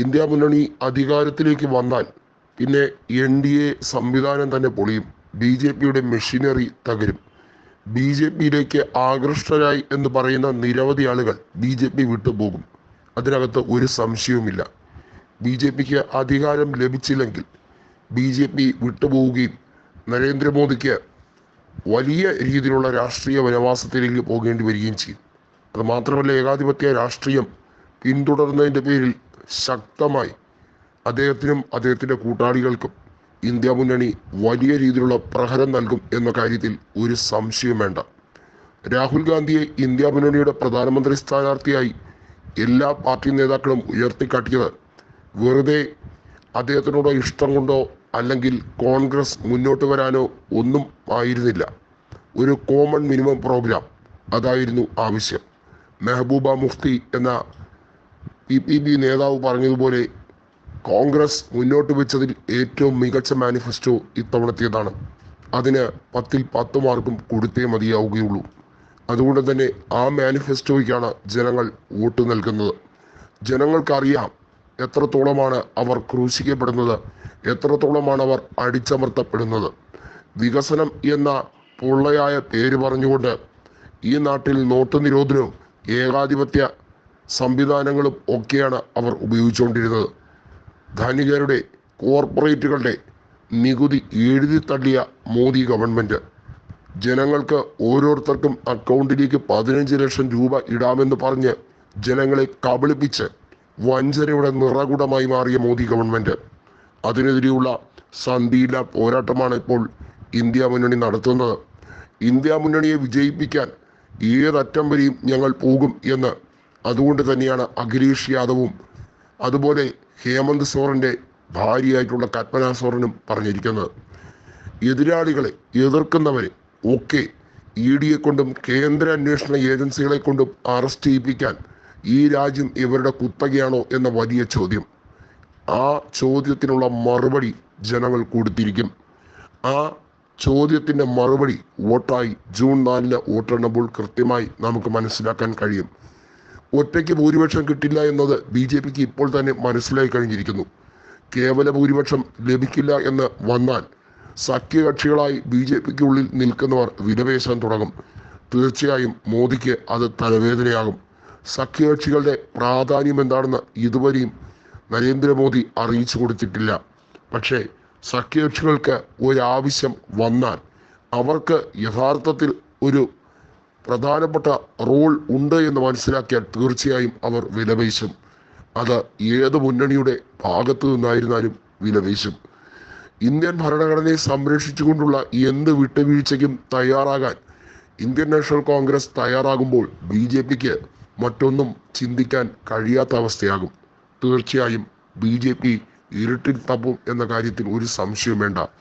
India മുന്നണി അധികാരത്തിലേക്ക് വന്നാൽ പിന്നെ NDA സംവിധാനം തന്നെ പൊളിയും. BJPയുടെ മെഷീനറി തകരും. BJPയിലേക്ക് ആകൃഷ്ടരായി എന്ന് പറയുന്ന നിരവധി ആളുകൾ BJP വിട്ടുപോകും. അതിനകത്ത് ഒരു സംശയവുമില്ല. BJPക്ക് അധികാരം ലഭിച്ചില്ലെങ്കിൽ BJP വിട്ടുപോവുകയും നരേന്ദ്രമോദിക്ക് വലിയ രീതിയിലുള്ള രാഷ്ട്രീയ വനവാസത്തിലേക്ക് പോകേണ്ടി വരികയും ചെയ്യും. അത് മാത്രമല്ല, ഏകാധിപത്യ രാഷ്ട്രീയം പിന്തുടർന്നതിൻ്റെ പേരിൽ ശക്തമായി അദ്ദേഹത്തിനും അദ്ദേഹത്തിൻ്റെ കൂട്ടാളികൾക്കും ഇന്ത്യ മുന്നണി വലിയ രീതിയിലുള്ള പ്രഹരം നൽകും എന്ന കാര്യത്തിൽ ഒരു സംശയം വേണ്ട. രാഹുൽ ഗാന്ധിയെ ഇന്ത്യ മുന്നണിയുടെ പ്രധാനമന്ത്രി സ്ഥാനാർത്ഥിയായി എല്ലാ പാർട്ടി നേതാക്കളും ഉയർത്തിക്കാട്ടിയത് വെറുതെ അദ്ദേഹത്തിനോട് ഇഷ്ടം കൊണ്ടോ അല്ലെങ്കിൽ കോൺഗ്രസ് മുന്നോട്ട് വരാനോ ഒന്നും ആയിരുന്നില്ല. ഒരു കോമൺ മിനിമം പ്രോഗ്രാം അതായിരുന്നു ആവശ്യം. മെഹബൂബ മുഫ്തി എന്ന PPB നേതാവ് പറഞ്ഞതുപോലെ കോൺഗ്രസ് മുന്നോട്ട് വെച്ചതിൽ ഏറ്റവും മികച്ച മാനിഫെസ്റ്റോ ഇത്തവണത്തേതാണ്. അതിന് 10ൽ 10 മാർക്കും കൊടുത്തേ മതിയാവുകയുള്ളൂ. അതുകൊണ്ട് തന്നെ ആ മാനിഫെസ്റ്റോയ്ക്കാണ് ജനങ്ങൾ വോട്ട് നൽകുന്നത്. ജനങ്ങൾക്കറിയാം എത്രത്തോളമാണ് അവർ ക്രൂശിക്കപ്പെടുന്നത്, എത്രത്തോളമാണ് അവർ അടിച്ചമർത്തപ്പെടുന്നത്. വികസനം എന്ന പൊള്ളയായ പേര് പറഞ്ഞുകൊണ്ട് ഈ നാട്ടിൽ നോട്ട് നിരോധനവും ഏകാധിപത്യ സംവിധാനങ്ങളും ഒക്കെയാണ് അവർ ഉപയോഗിച്ചുകൊണ്ടിരുന്നത്. ധനികരുടെ, കോർപ്പറേറ്റുകളുടെ നികുതി എഴുതി തള്ളിയ മോദി ഗവൺമെൻറ് ജനങ്ങൾക്ക് ഓരോരുത്തർക്കും അക്കൗണ്ടിലേക്ക് 15 ലക്ഷം രൂപ ഇടാമെന്ന് പറഞ്ഞ് ജനങ്ങളെ കബളിപ്പിച്ച് വഞ്ചനയുടെ നിറകുടമായി മാറിയ മോദി ഗവൺമെൻറ് അതിനെതിരെയുള്ള സന്ധിയില്ല പോരാട്ടമാണ് ഇപ്പോൾ ഇന്ത്യ മുന്നണി നടത്തുന്നത്. ഇന്ത്യ മുന്നണിയെ വിജയിപ്പിക്കാൻ ഏതറ്റം വരെയും ഞങ്ങൾ പോകും എന്ന് അതുകൊണ്ട് തന്നെയാണ് അഖിലേഷ് യാദവും അതുപോലെ ഹേമന്ത് സോറൻ്റെ ഭാര്യയായിട്ടുള്ള കൽപ്പന സോറനും പറഞ്ഞിരിക്കുന്നത്. എതിരാളികളെ, എതിർക്കുന്നവരെ ഒക്കെ ED കൊണ്ടും കേന്ദ്ര അന്വേഷണ ഏജൻസികളെ കൊണ്ടും അറസ്റ്റ് ചെയ്യിപ്പിക്കാൻ ഈ രാജ്യം ഇവരുടെ കുത്തകയാണോ എന്ന വലിയ ചോദ്യം. ആ ചോദ്യത്തിനുള്ള മറുപടി ജനങ്ങൾ കൊടുത്തിരിക്കും. ആ ചോദ്യത്തിൻ്റെ മറുപടി വോട്ടായി ജൂൺ 4 വോട്ടെണ്ണുമ്പോൾ കൃത്യമായി നമുക്ക് മനസ്സിലാക്കാൻ കഴിയും. ഒറ്റയ്ക്ക് ഭൂരിപക്ഷം കിട്ടില്ല എന്നത് BJPക്ക് ഇപ്പോൾ തന്നെ മനസ്സിലായി കഴിഞ്ഞിരിക്കുന്നു. കേവല ഭൂരിപക്ഷം ലഭിക്കില്ല എന്ന് വന്നാൽ സഖ്യകക്ഷികളായി BJPക്കുള്ളിൽ നിൽക്കുന്നവർ വിലപേശാൻ തുടങ്ങും. തീർച്ചയായും മോദിക്ക് അത് തലവേദനയാകും. സഖ്യകക്ഷികളുടെ പ്രാധാന്യം എന്താണെന്ന് ഇതുവരെയും നരേന്ദ്രമോദി അറിയിച്ചു കൊടുത്തിട്ടില്ല. പക്ഷേ സഖ്യകക്ഷികൾക്ക് ഒരാവശ്യം വന്നാൽ അവർക്ക് യഥാർത്ഥത്തിൽ ഒരു പ്രധാനപ്പെട്ട റോൾ ഉണ്ട് എന്ന് മനസ്സിലാക്കിയാൽ തീർച്ചയായും അവർ വിലപേശും. അത് ഏത് മുന്നണിയുടെ ഭാഗത്തു നിന്നായിരുന്നാലും വിലപേശും. ഇന്ത്യൻ ഭരണഘടനയെ സംരക്ഷിച്ചുകൊണ്ടുള്ള എന്ത് വിട്ടുവീഴ്ചയ്ക്കും തയ്യാറാകാൻ ഇന്ത്യൻ നാഷണൽ കോൺഗ്രസ് തയ്യാറാകുമ്പോൾ BJPക്ക് മറ്റൊന്നും ചിന്തിക്കാൻ കഴിയാത്ത അവസ്ഥയാകും. തീർച്ചയായും BJP ഇരുട്ടിൽ തപ്പും എന്ന കാര്യത്തിൽ ഒരു സംശയവും വേണ്ട.